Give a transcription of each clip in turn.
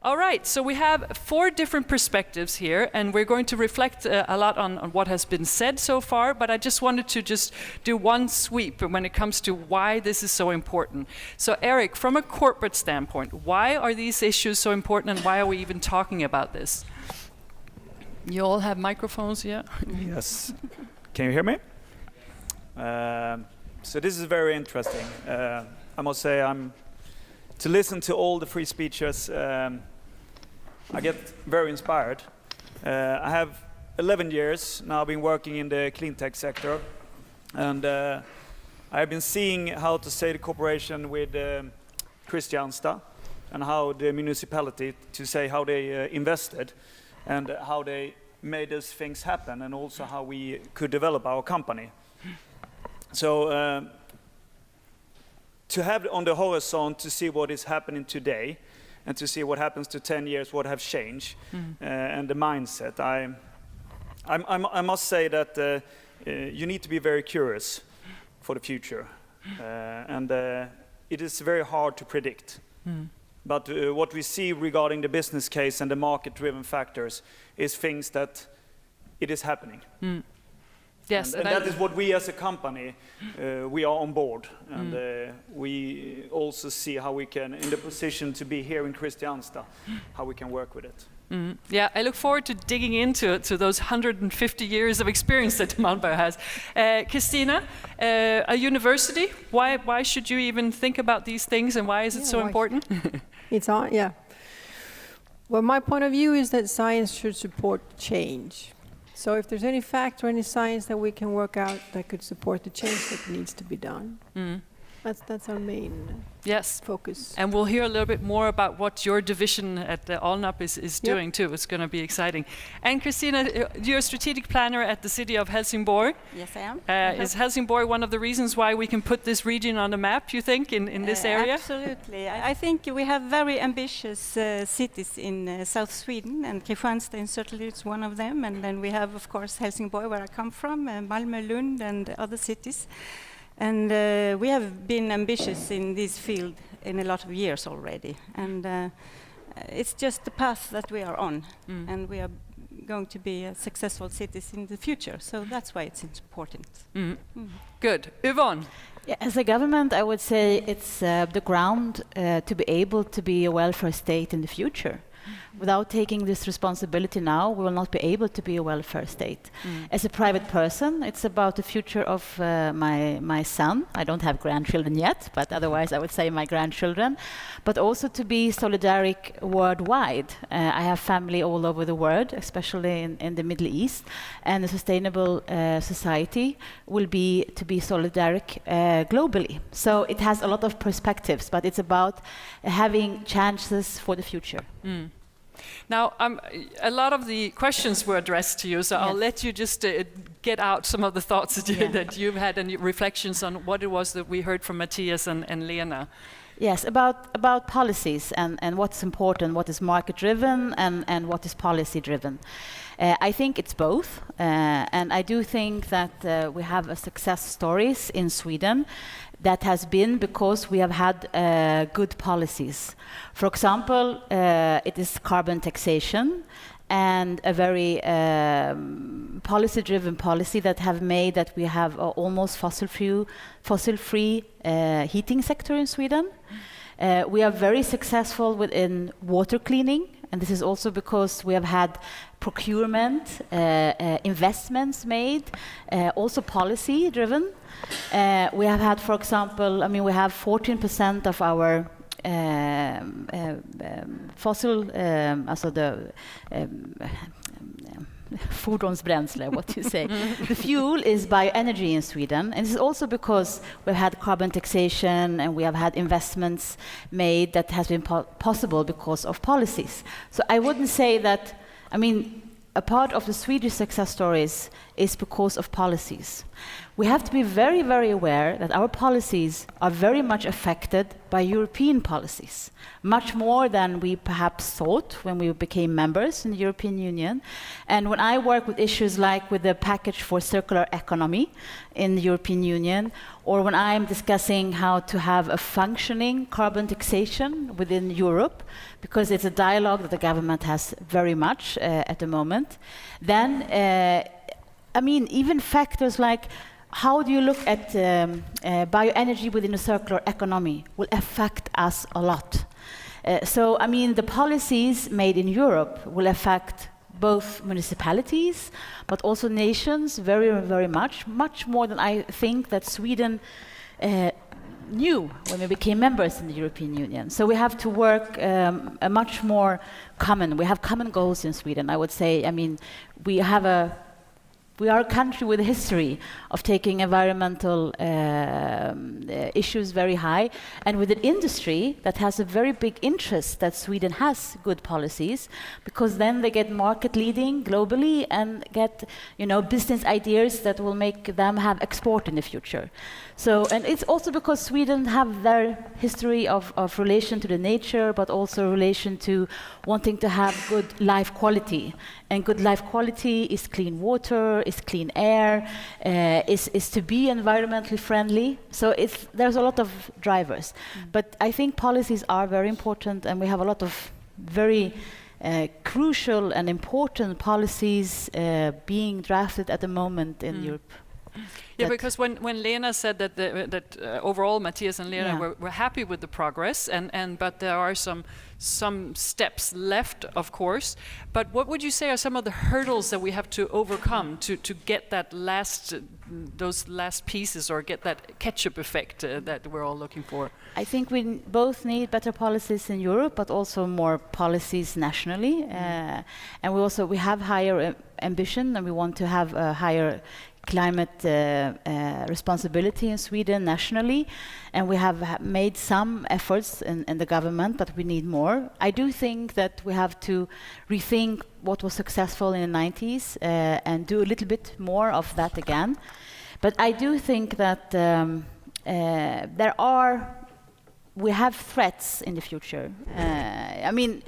All right, so we have 4 different perspectives here, and we're going to reflect a lot on what has been said so far, but I just wanted to just do one sweep when it comes to why this is so important. So Eric, from a corporate standpoint, why are these issues so important, and why are we even talking about this? You all have microphones, yeah? Yes. Can you hear me? So this is very interesting. I must say, to listen to all the free speeches, I get very inspired. I have 11 years now been working in the clean tech sector, and I've been seeing how to say the cooperation with Kristianstad and how the municipality to say how they invested and how they made those things happen, and also how we could develop our company. So to have on the horizon to see what is happening today, and to see what happens to 10 years, what have changed, and the mindset. I must say that you need to be very curious for the future, and it is very hard to predict. But what we see regarding the business case and the market-driven factors is things that it is happening. Yes, and that is what we as a company, we are on board, and we also see how we can, in the position to be here in Kristianstad, how we can work with it. Yeah, I look forward to digging into those 150 years of experience that Malmö has. Christina, a university, why should you even think about these things, and why is it so important? It's on, yeah. Well, my point of view is that science should support change. So if there's any fact or any science that we can work out that could support the change that needs to be done, that's our main focus. And we'll hear a little bit more about what your division at the Alnap is doing too. It's going to be exciting. And Christina, you're a strategic planner at the city of Helsingborg. Yes, I am. Is Helsingborg one of the reasons why we can put this region on the map, you think, in this area? Absolutely. I think we have very ambitious cities in South Sweden, and Kristianstad certainly is one of them. And then we have, of course, Helsingborg, where I come from, Malmö, Lund, and other cities. And we have been ambitious in this field in a lot of years already. And it's just the path that we are on. And we are going to be successful cities in the future. So that's why it's important. Good. Yvonne? Yeah, as a government, I would say it's the ground to be able to be a welfare state in the future. Without taking this responsibility now, we will not be able to be a welfare state. As a private person, it's about the future of my son. I don't have grandchildren yet, but otherwise I would say my grandchildren. But also to be solidaric worldwide. I have family all over the world, especially in the Middle East. And a sustainable society will be to be solidaric globally. So it has a lot of perspectives, but it's about having chances for the future. Now, a lot of the questions were addressed to you, so I'll let you just get out some of the thoughts that you've had and your reflections on what it was that we heard from Matthias and Lena. Yes, about policies and what's important, what is market-driven and what is policy-driven. I think it's both, and I do think that we have success stories in Sweden that has been because we have had good policies. For example, it is carbon taxation and a very policy-driven policy that have made that we have almost fossil-free heating sector in Sweden. We are very successful within water cleaning, and this is also because we have had procurement, investments made, also policy-driven. We have had, for example, we have 14% of our fossil, fordonsbränsle, what do you say? The fuel is bioenergy in Sweden, and this is also because we've had carbon taxation and we have had investments made that has been possible because of policies. So I wouldn't say that, a part of the Swedish success stories is because of policies. We have to be very, very aware that our policies are very much affected by European policies, much more than we perhaps thought when we became members in the European Union. And when I work with issues like with the package for circular economy in the European Union, or when I'm discussing how to have a functioning carbon taxation within Europe, because it's a dialogue that the government has very much at the moment, then, I mean, even factors like how do you look at bioenergy within a circular economy will affect us a lot. So, I mean, the policies made in Europe will affect both municipalities, but also nations very, very much more than I think that Sweden knew when we became members in the European Union. So we have to work a much more common. We have common goals in Sweden, I would say. I mean, we are a country with a history of taking environmental issues very high, and with an industry that has a very big interest that Sweden has good policies, because then they get market leading globally and get, you know, business ideas that will make them have export in the future. So, and it's also because Sweden have their history of relation to the nature, but also relation to wanting to have good life quality. And good life quality is clean water, is clean air, is to be environmentally friendly. So there's a lot of drivers. But I think policies are very important, and we have a lot of very crucial and important policies being drafted at the moment in Europe. Yeah, because when Lena said that overall Matthias and Lena were happy with the progress, but there are some steps left, of course. But what would you say are some of the hurdles that we have to overcome to get that those last pieces, or get that ketchup effect that we're all looking for? I think we both need better policies in Europe, but also more policies nationally. And we have higher ambition, and we want to have a higher climate responsibility in Sweden nationally, and we have made some efforts in the government, but we need more. I do think that we have to rethink what was successful in the 90s and do a little bit more of that again. But I do think that we have threats in the future. I mean,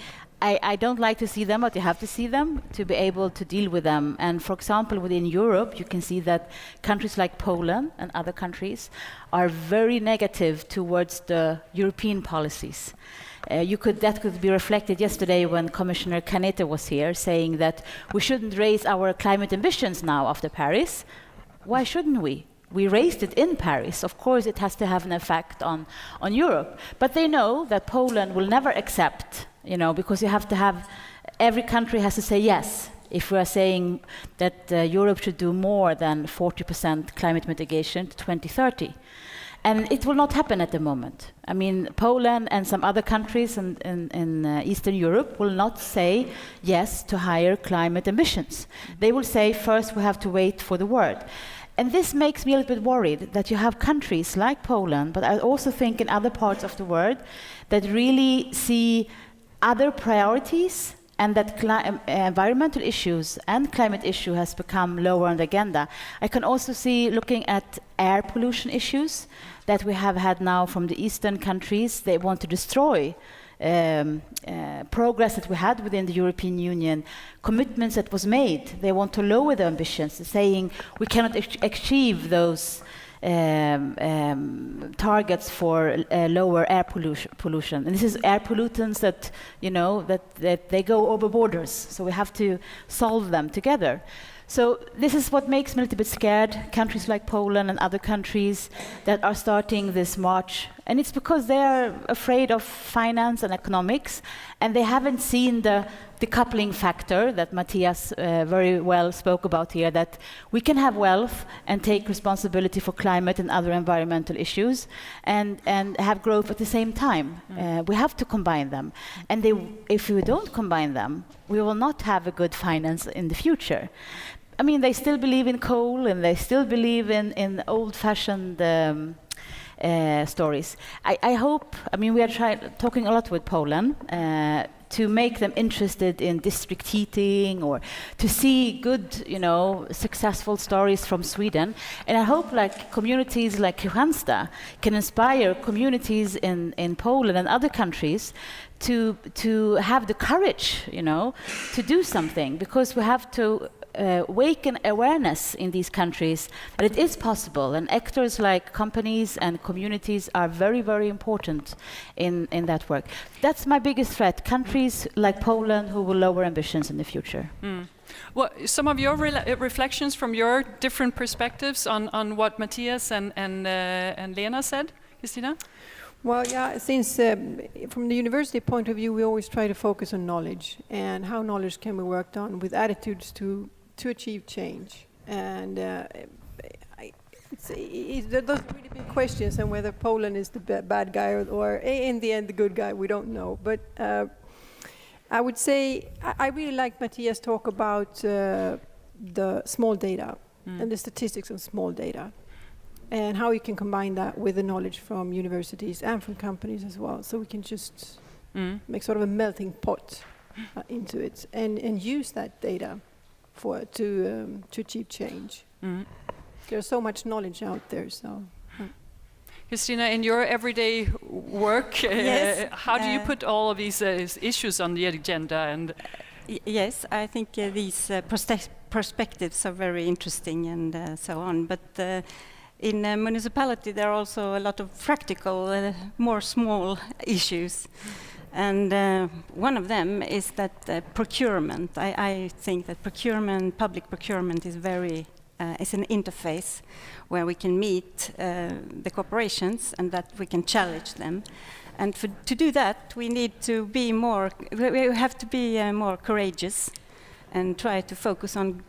I don't like to see them, but you have to see them to be able to deal with them. And for example, within Europe, you can see that countries like Poland and other countries are very negative towards the European policies. That could be reflected yesterday when Commissioner Cañete was here, saying that we shouldn't raise our climate ambitions now after Paris. Why shouldn't we? We raised it in Paris. Of course, it has to have an effect on Europe. But they know that Poland will never accept, you know, because you have to have, every country has to say yes. If we are saying that Europe should do more than 40% climate mitigation to 2030. And it will not happen at the moment. I mean, Poland and some other countries in Eastern Europe will not say yes to higher climate emissions. They will say, first we have to wait for the word. And this makes me a little bit worried that you have countries like Poland, but I also think in other parts of the world, that really see other priorities, and that environmental issues and climate issue has become lower on the agenda. I can also see, looking at air pollution issues that we have had now from the eastern countries, they want to destroy progress that we had within the European Union, commitments that was made. They want to lower the ambitions, saying we cannot achieve those targets for lower air pollution. And this is air pollutants that, you know, that they go over borders. So we have to solve them together. So this is what makes me a little bit scared, countries like Poland and other countries that are starting this march. And it's because they are afraid of finance and economics, and they haven't seen the decoupling factor that Matthias very well spoke about here, that we can have wealth and take responsibility for climate and other environmental issues and have growth at the same time. We have to combine them. And if we don't combine them, we will not have a good finance in the future. I mean, they still believe in coal, and they still believe in old-fashioned stories. I hope, I mean, we are talking a lot with Poland to make them interested in district heating or to see good, successful stories from Sweden. And I hope communities like Kristianstad can inspire communities in Poland and other countries to have the courage, to do something, because we have to awaken awareness in these countries that it is possible, and actors like companies and communities are very, very important in that work. That's my biggest threat, countries like Poland who will lower ambitions in the future. Well, some of your reflections from your different perspectives on what Matthias and Lena said, Kristina? Well, yeah, since from the university point of view, we always try to focus on knowledge and how knowledge can be worked on with attitudes to achieve change. And those are really big questions, and whether Poland is the bad guy or in the end the good guy, we don't know. But I would say I really like Matthias' talk about the small data and the statistics of small data, and how you can combine that with the knowledge from universities and from companies as well. So we can just make sort of a melting pot into it and use that data to achieve change. There's so much knowledge out there. So, Kristina, in your everyday work, Yes, how do you put all of these issues on the agenda? And yes, I think these perspectives are very interesting and so on. But in a municipality, there are also a lot of practical, more small issues. And one of them is that procurement. I think that public procurement is is an interface where we can meet the corporations and that we can challenge them. And to do that, we need to be we have to be more courageous and try to focus on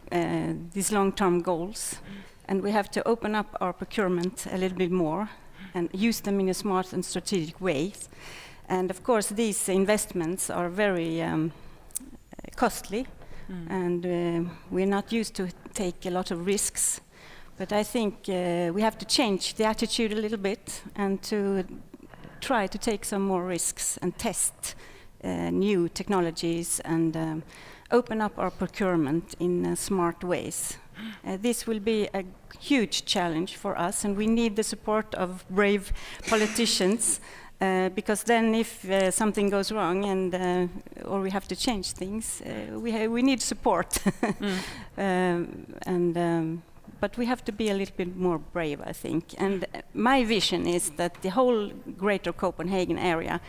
these long-term goals. And we have to open up our procurement a little bit more and use them in a smart and strategic way. And of course, these investments are very costly, and we're not used to take a lot of risks. But I think we have to change the attitude a little bit and to try to take some more risks and test new technologies and open up our procurement in smart ways. This will be a huge challenge for us, and we need the support of brave politicians. Because then, if something goes wrong and or we have to change things, we need support. But we have to be a little bit more brave, I think. And my vision is that the whole Greater Copenhagen area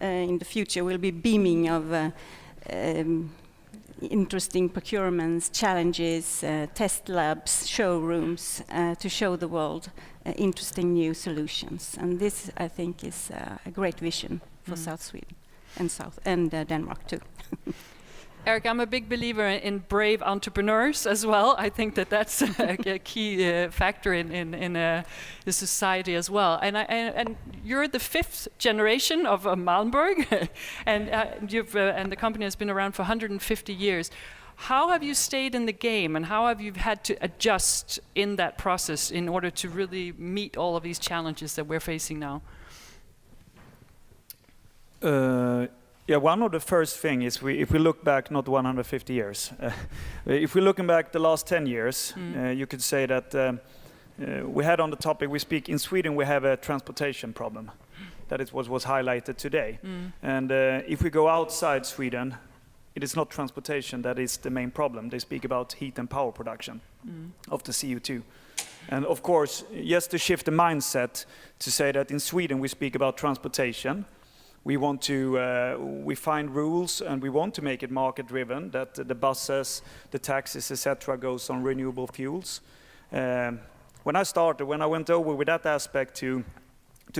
in the future will be beaming of interesting procurements, challenges, test labs, showrooms to show the world interesting new solutions. And this, I think, is a great vision for South Sweden and Denmark too. Eric, I'm a big believer in brave entrepreneurs as well. I think that's a key factor in the society as well. And you're the fifth generation of Malmberg, and and the company has been around for 150 years. How have you stayed in the game, and how have you had to adjust in that process in order to really meet all of these challenges that we're facing now? One of the first thing is if we look back not 150 years, if we're looking back the last 10 years, you could say that we had on the topic we speak in Sweden, we have a transportation problem. That is what was highlighted today. And if we go outside Sweden, it is not transportation that is the main problem. They speak about heat and power production of the CO2. And of course, yes, to shift the mindset to say that in Sweden we speak about transportation. We want to, we find rules and we want to make it market driven, that the buses, the taxis, etc. goes on renewable fuels. When I went over with that aspect to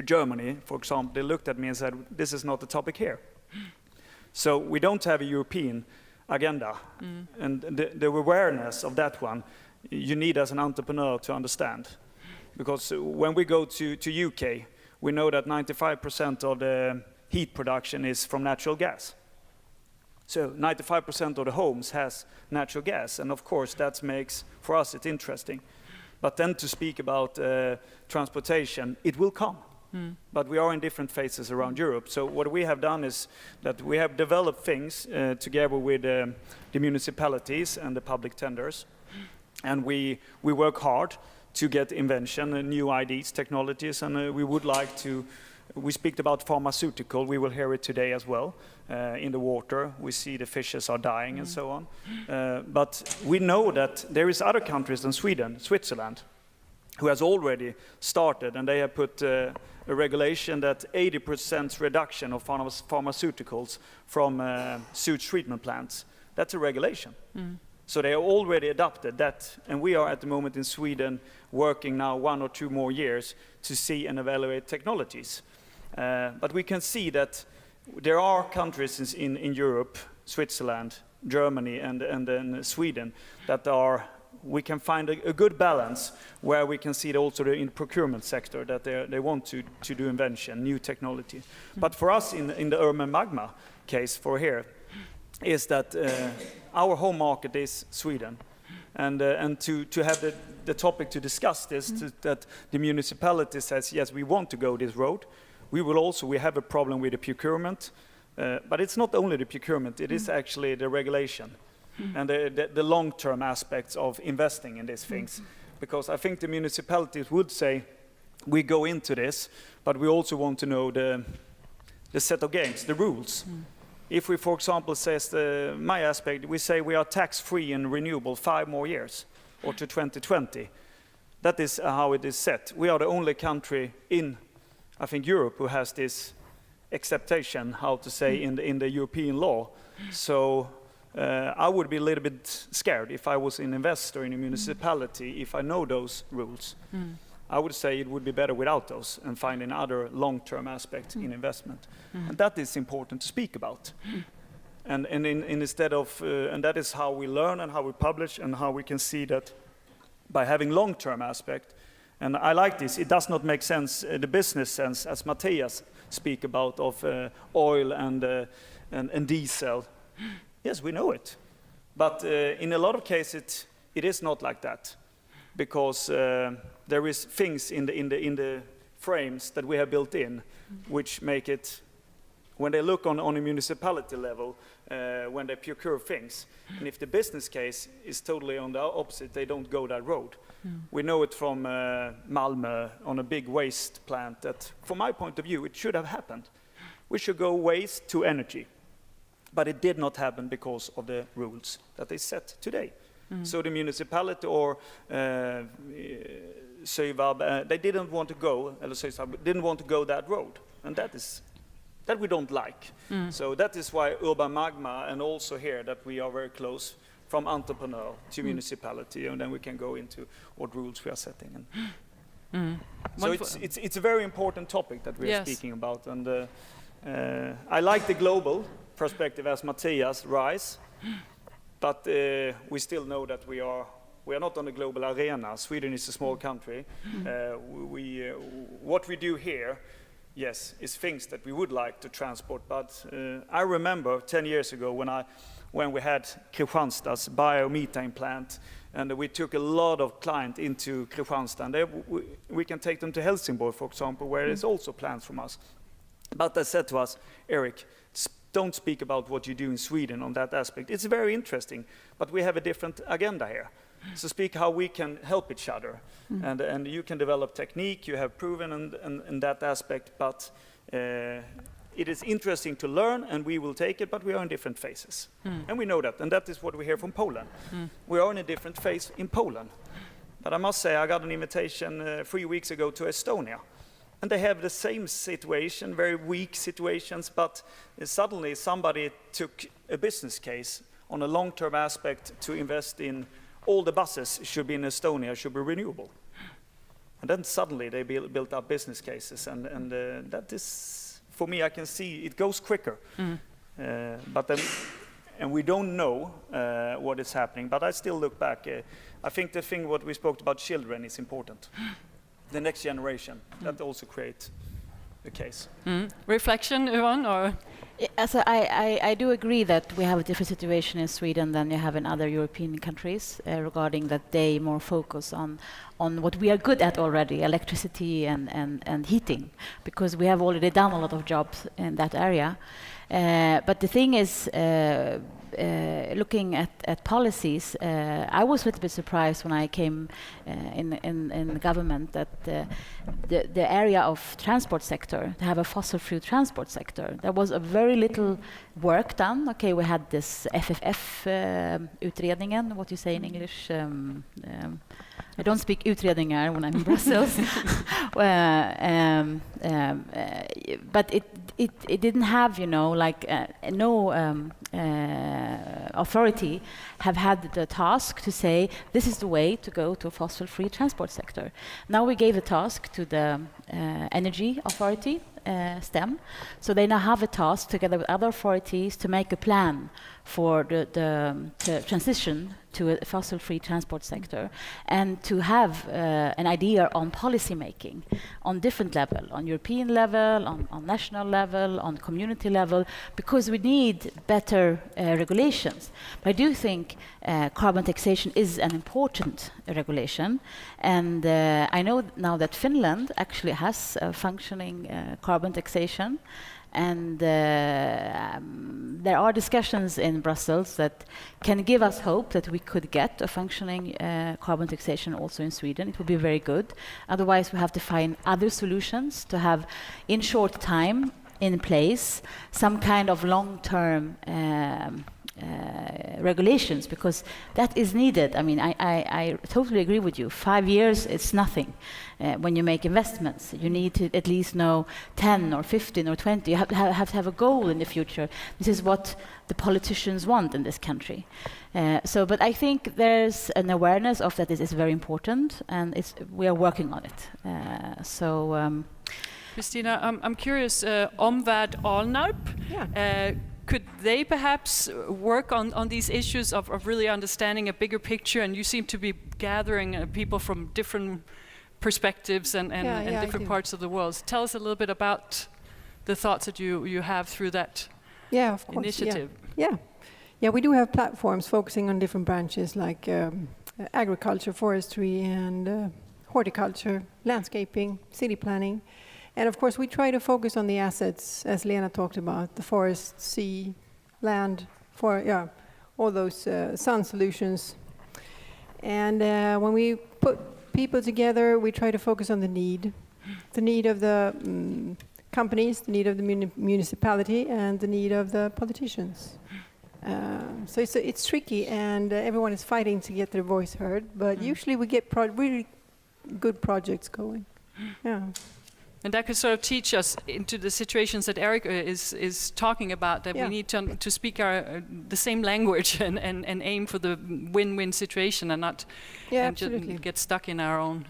Germany, for example, they looked at me and said, this is not the topic here. So we don't have a European agenda. And the awareness of that one, you need as an entrepreneur to understand. Because when we go to UK, we know that 95% of the heat production is from natural gas. So 95% of the homes has natural gas, and of course that makes for us it interesting. But then to speak about transportation, it will come. But we are in different phases around Europe. So what we have done is that we have developed things together with the municipalities and the public tenders. And we work hard to get invention and new ideas, technologies, and we would like to. We speak about pharmaceutical. We will hear it today as well. In the water, we see the fishes are dying and so on. But we know that there is other countries than Sweden, Switzerland, who has already started, and they have put a regulation that 80% reduction of pharmaceuticals from sewage treatment plants. That's a regulation. So they are already adopted that, and we are at the moment in Sweden working now 1 or 2 more years to see and evaluate technologies. But we can see that there are countries in Europe, Switzerland, Germany, and then Sweden, that we can find a good balance where we can see also in the procurement sector that they want to do invention, new technology. But for us in the Urban Magma case for here, is that our home market is Sweden. And to have the topic to discuss this, that the municipality says, yes, we want to go this road. We have a problem with the procurement, but it's not only the procurement, it is actually the regulation and the long-term aspects of investing in these things. Because I think the municipalities would say, we go into this, but we also want to know the set of games, the rules. If we, for example, says my aspect, we say we are tax-free and renewable 5 more years, or to 2020. That is how it is set. We are the only country in, I think, Europe who has this acceptation, how to say, in the European law. So I would be a little bit scared if I was an investor in a municipality, if I know those rules. I would say it would be better without those and find another long-term aspect in investment. And that is important to speak about. And instead of, and that is how we learn and how we publish and how we can see that by having long-term aspect. And I like this, it does not make sense, the business sense, as Matthias speak about, of oil and diesel. Yes, we know it. But in a lot of cases, it is not like that. Because there is things in the frames that we have built in, which make it, when they look on a municipality level, when they procure things, and if the business case is totally on the opposite, they don't go that road. We know it from Malmö on a big waste plant that, from my point of view, it should have happened. We should go waste to energy. But it did not happen because of the rules that they set today. So the municipality or Syvab, they didn't want to go, didn't want to go that road, and that we don't like. So that is why Urban Magma, and also here that we are very close from entrepreneur to municipality, and then we can go into what rules we are setting. So it's a very important topic that we are speaking about, and I like the global perspective as Matthias rise. But we still know that we are not on a global arena. Sweden is a small country. What we do here, yes, is things that we would like to transport. But I remember 10 years ago when we had Kristianstad's biomethane plant, and we took a lot of clients into Kristianstad. And we can take them to Helsingborg, for example, where there's also plants from us. But they said to us, Eric, don't speak about what you do in Sweden on that aspect. It's very interesting, but we have a different agenda here. So speak how we can help each other. And you can develop technique, you have proven in that aspect, but it is interesting to learn, and we will take it, but we are in different phases. And we know that, and that is what we hear from Poland. We are in a different phase in Poland. But I must say, I got an invitation 3 weeks ago to Estonia. And they have the same situation, very weak situations, but suddenly somebody took a business case on a long-term aspect to invest in all the buses should be in Estonia, should be renewable. And then suddenly they built up business cases, and that is, for me, I can see it goes quicker. But then, and we don't know what is happening, but I still look back. I think the thing what we spoke about children is important. The next generation, that also creates a case. Reflection, Yvonne, or? So I do agree that we have a different situation in Sweden than you have in other European countries regarding that they more focus on what we are good at already, electricity and heating, because we have already done a lot of jobs in that area. But the thing is, looking at policies, I was a little bit surprised when I came in the government that the area of transport sector, to have a fossil-free transport sector, there was a very little work done. Okay, we had this FFF utredningen, what you say in English. I don't speak utredningar when I'm in Brussels, but it didn't have, you know, like no authority have had the task to say this is the way to go to a fossil-free transport sector. Now we gave the task to the energy authority, STEM, so they now have a task together with other authorities to make a plan for the transition to a fossil-free transport sector, and to have an idea on policy making on different level, on European level, on national level, on community level, because we need better regulations. But I do think carbon taxation is an important regulation, and I know now that Finland actually has a functioning carbon taxation. And there are discussions in Brussels that can give us hope that we could get a functioning carbon taxation also in Sweden. It would be very good. Otherwise, we have to find other solutions to have, in short time, in place, some kind of long-term regulations, because that is needed. I mean, I totally agree with you. 5 years, it's nothing. When you make investments, you need to at least know 10 or 15 or 20. You have to have a goal in the future. This is what the politicians want in this country. But I think there's an awareness of that this is very important, and we are working on it. Christina, I'm curious, Omvärld Alnarp, could they perhaps work on these issues of really understanding a bigger picture? And you seem to be gathering people from different perspectives and different parts of the world. So tell us a little bit about the thoughts that you have through that of course, initiative. Yeah, we do have platforms focusing on different branches like agriculture, forestry, and horticulture, landscaping, city planning. And of course, we try to focus on the assets, as Lena talked about, the forest, sea, land, all those sun solutions. And when we put people together, we try to focus on the need of the companies, the need of the municipality, and the need of the politicians. So it's tricky, and everyone is fighting to get their voice heard, but usually we get really good projects going. Yeah. And that could sort of teach us into the situations that Eric is talking about, that we need to speak the same language and aim for the win-win situation, and not just get stuck in our own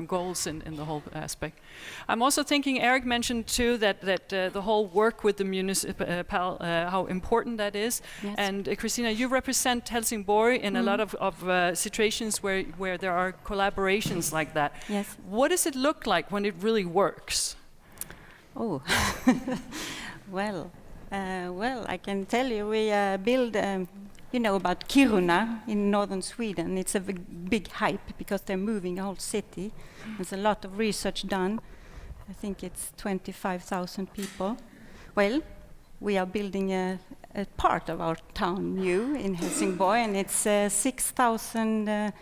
goals in the whole aspect. I'm also thinking, Eric mentioned too that the whole work with the municipal, how important that is. Yes. And Christina, you represent Helsingborg in a lot of situations where there are collaborations like that. Yes. What does it look like when it really works? Oh, well, I can tell you, we build, you know about Kiruna in northern Sweden. It's a big hype because they're moving a whole city. There's a lot of research done. I think it's 25,000 people. Well, we are building a part of our town new in Helsingborg, and it's 6,000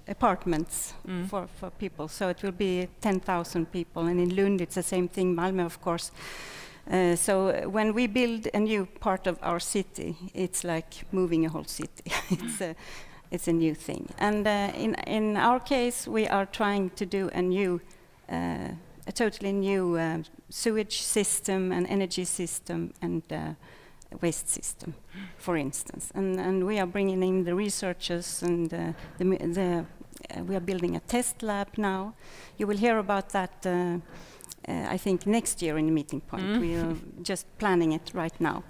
apartments for people, so it will be 10,000 people. And in Lund it's the same thing, Malmö of course. So when we build a new part of our city, it's like moving a whole city. It's a new thing. And in our case, we are trying to do a totally new sewage system and energy system and waste system, for instance. And we are bringing in the researchers, and we are building a test lab now. You will hear about that, I think, next year in the meeting point. We are just planning it right now.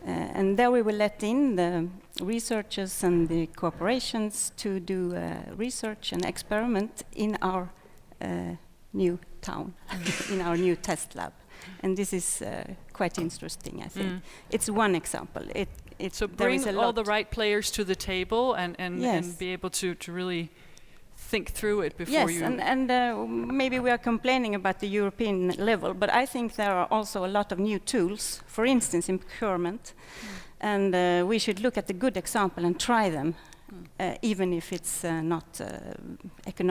And there we will let in the researchers and the corporations to do research and experiment in our new town, in our new test lab. And this is quite interesting, I think. It's one example. So there is bring a all lot. the right players to the table and Yes. be able to really think through it before Yes, you... and maybe we are complaining about the European level, but I think there are also a lot of new tools, for instance, in procurement. And we should look at the good example and try them, even if it's not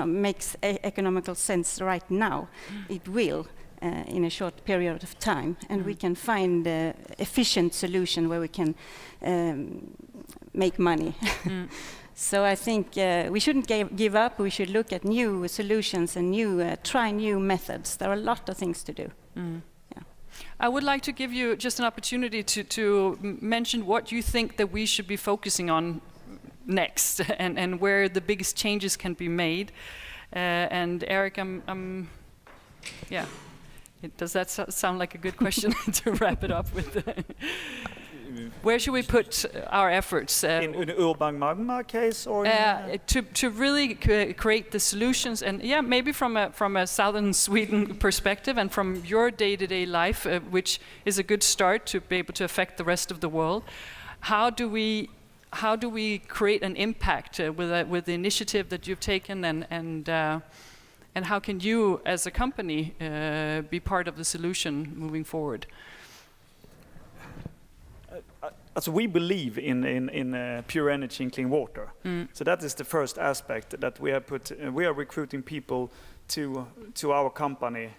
makes economical sense right now. It will in a short period of time, and we can find efficient solution where we can make money. So I think we shouldn't give up. We should look at new solutions and try new methods. There are a lot of things to do. I would like to give you just an opportunity to mention what you think that we should be focusing on next and where the biggest changes can be made. And Eric, yeah. Does that sound like a good question to wrap it up with? Where should we put our efforts? In Urban Magma case, or to really create the solutions, and maybe from a southern Sweden perspective, and from your day-to-day life, which is a good start to be able to affect the rest of the world. How do we create an impact with the initiative that you've taken, and how can you, as a company, be part of the solution moving forward? So we believe in pure energy and clean water. So that is the first aspect that we have put. We are recruiting people to our company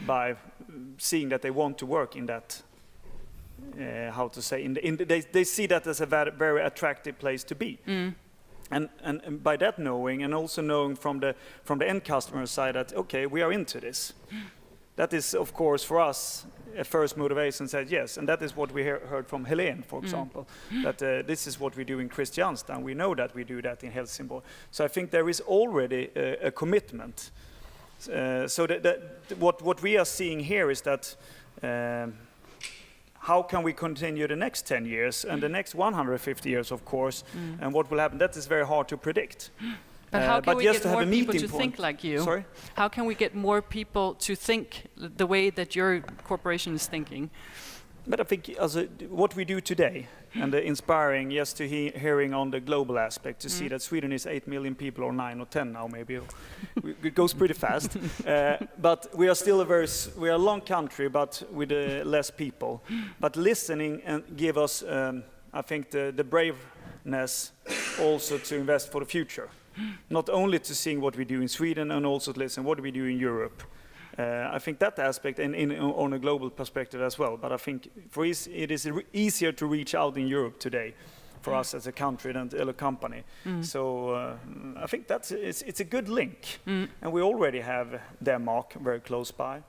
by seeing that they want to work in that. How to say? They see that as a very attractive place to be. And by that knowing, and also knowing from the end customer side that okay, we are into this. That is, of course, for us, a first motivation said yes, and that is what we heard from Helene, for example, that this is what we do in Kristianstad, and we know that we do that in Helsingborg. So I think there is already a commitment. So what we are seeing here is that how can we continue the next 10 years and the next 150 years, of course, and what will happen? That is very hard to predict. But how can we get more people to point. think like you? Sorry? How can we get more people to think the way that your corporation is thinking? But I think what we do today, and the inspiring, yes, to hearing on the global aspect, to see that Sweden is 8 million people, or 9 or 10 now maybe. It goes pretty fast. But we are still we are a long country, but with less people. But listening and give us, I think, the braveness also to invest for the future. Not only to seeing what we do in Sweden, and also to listen what do we do in Europe. I think that aspect, on a global perspective as well. But I think for us, it is easier to reach out in Europe today, for us as a country than a company. So I think it's a good link, and we already have Denmark very close by.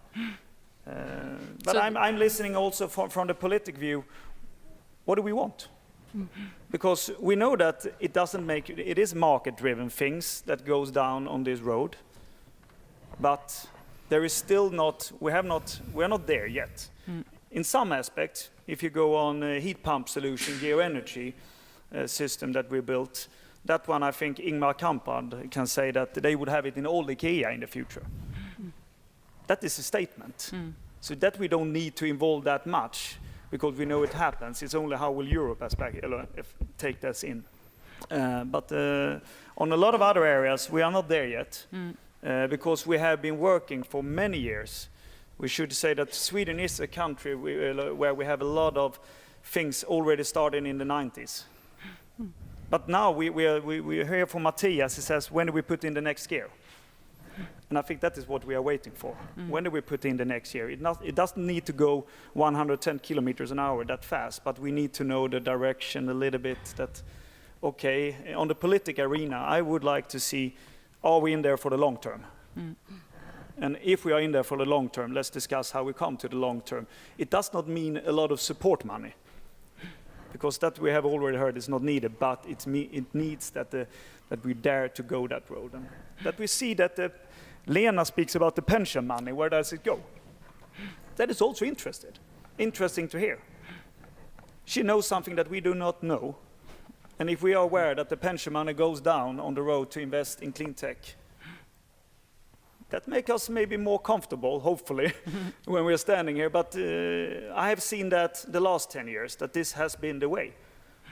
But so I'm listening also from the political view. What do we want? Because we know that it is market-driven things that goes down on this road, but there is still we are not there yet. In some aspects, if you go on a heat pump solution, geoenergy system that we built, that one I think Ingmar Kamprad can say that they would have it in all IKEA in the future. That is a statement. So that we don't need to involve that much, because we know it happens. It's only how will Europe take this in. But on a lot of other areas, we are not there yet, because we have been working for many years. We should say that Sweden is a country where we have a lot of things already started in the 90s. But now we hear from Matthias. He says, when do we put in the next gear? And I think that is what we are waiting for. When do we put in the next year? It doesn't need to go 110 kilometers an hour that fast, but we need to know the direction a little bit. That, okay, on the political arena, I would like to see, are we in there for the long term? And if we are in there for the long term, let's discuss how we come to the long term. It does not mean a lot of support money, because that we have already heard is not needed, but it needs that we dare to go that road. And that we see that Lena speaks about the pension money, where does it go? That is also interesting to hear. She knows something that we do not know. And if we are aware that the pension money goes down on the road to invest in clean tech, that make us maybe more comfortable, hopefully, when we're standing here. But I have seen that the last 10 years, that this has been the way.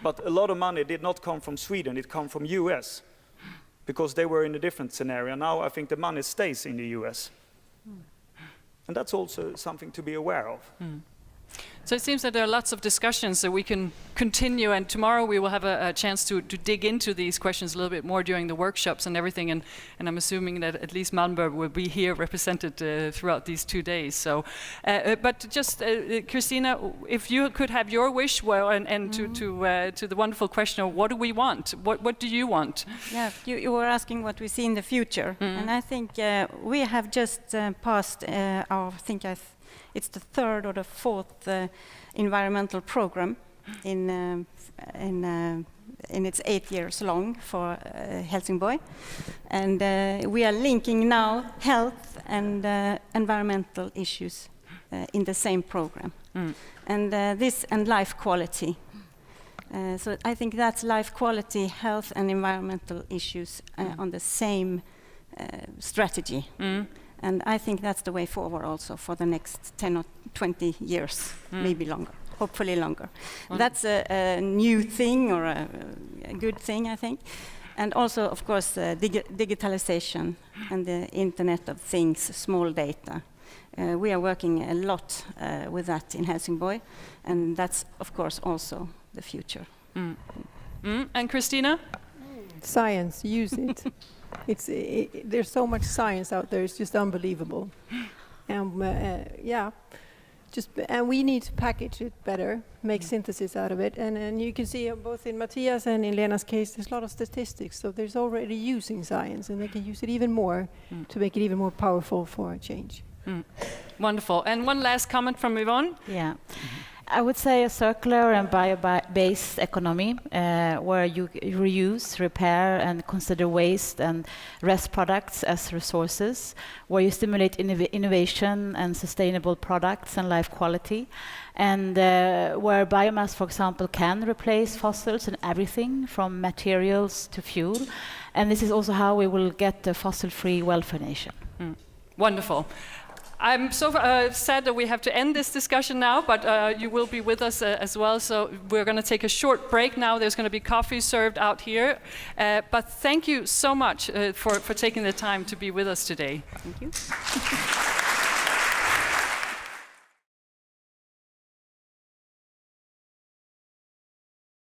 But a lot of money did not come from Sweden, it came from US, because they were in a different scenario. Now I think the money stays in the US. And that's also something to be aware of. So it seems that there are lots of discussions that we can continue, and tomorrow we will have a chance to dig into these questions a little bit more during the workshops and everything, and I'm assuming that at least Malmö will be here represented throughout these 2 days. So, but just Christina, if you could have your wish, well, and to the wonderful question of what do we want? What do you want? Yeah, you were asking what we see in the future, and I think we have just passed it's the third or the fourth environmental program in its 8 years long for Helsingborg, and we are linking now health and environmental issues in the same program, and this and life quality. So I think that's life quality, health and environmental issues on the same strategy. And I think that's the way forward also for the next 10 or 20 years, maybe longer, hopefully longer. That's a new thing or a good thing, I think. And also, of course, digitalization and the Internet of Things, small data. We are working a lot with that in Helsingborg, and that's, of course, also the future. And Christina? Science, use it. There's so much science out there, it's just unbelievable. And and we need to package it better, make synthesis out of it. And you can see both in Matthias and in Lena's case, there's a lot of statistics. So there's already using science, and they can use it even more to make it even more powerful for change. Wonderful. And one last comment from Yvonne. Yeah. I would say a circular and bio-based economy where you reuse, repair, and consider waste and rest products as resources, where you stimulate innovation and sustainable products and life quality, and where biomass, for example, can replace fossils in everything from materials to fuel. And this is also how we will get a fossil-free welfare nation. Wonderful. I'm so sad that we have to end this discussion now, but you will be with us as well. So we're going to take a short break now. There's going to be coffee served out here. But thank you so much for taking the time to be with us today. Thank you.